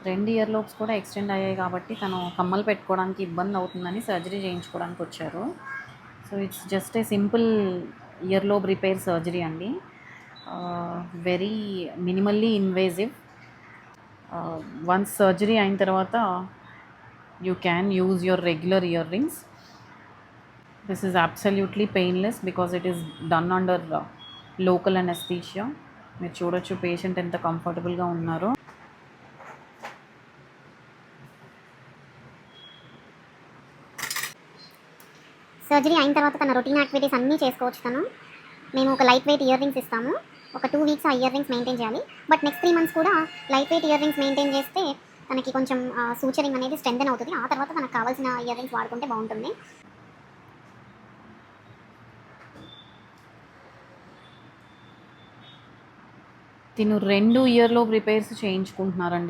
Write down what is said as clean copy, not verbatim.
2 year lobes కూడా extend అయ్యాయి కాబట్టి తను కమ్మలు పెట్టుకోవడానికి ఇబ్బంది అవుతుందని సర్జరీ చేయించుకోవడానికి వచ్చారు. So it's just a simple earlobe repair surgery అండి. Very minimally invasive. Once surgery అయిన తర్వాత you can use your regular earrings. This is absolutely painless because it is done under local anaesthesia. మీరు చూడొచ్చు patient ఎంత కంఫర్టబుల్గా ఉన్నారో. Surgery అయిన తర్వాత తన రొటీన్ యాక్టివిటీస్ అన్నీ చేసుకోవచ్చు. మేము ఒక లైట్ వెయిట్ ఇయర్ రింగ్స్ ఇస్తాము. ఒక 2 వీక్స్ ఆ ఇయర్ రింగ్స్ మెయింటైన్ చేయాలి. బట్ నెక్స్ట్ 3 మంత్స్ కూడా light weight ear rings maintain చేస్తే తనకి కొంచెం సూచరింగ్ అనేది స్ట్రెంథెన్ అవుతుంది. ఆ తర్వాత తనకు కావాల్సిన ఇయర్ రింగ్స్ వాడుకుంటే బాగుంటుంది. తిను 2 ఇయర్ లోబ్ రిపేర్స్ చేయించుకుంటున్నారండి.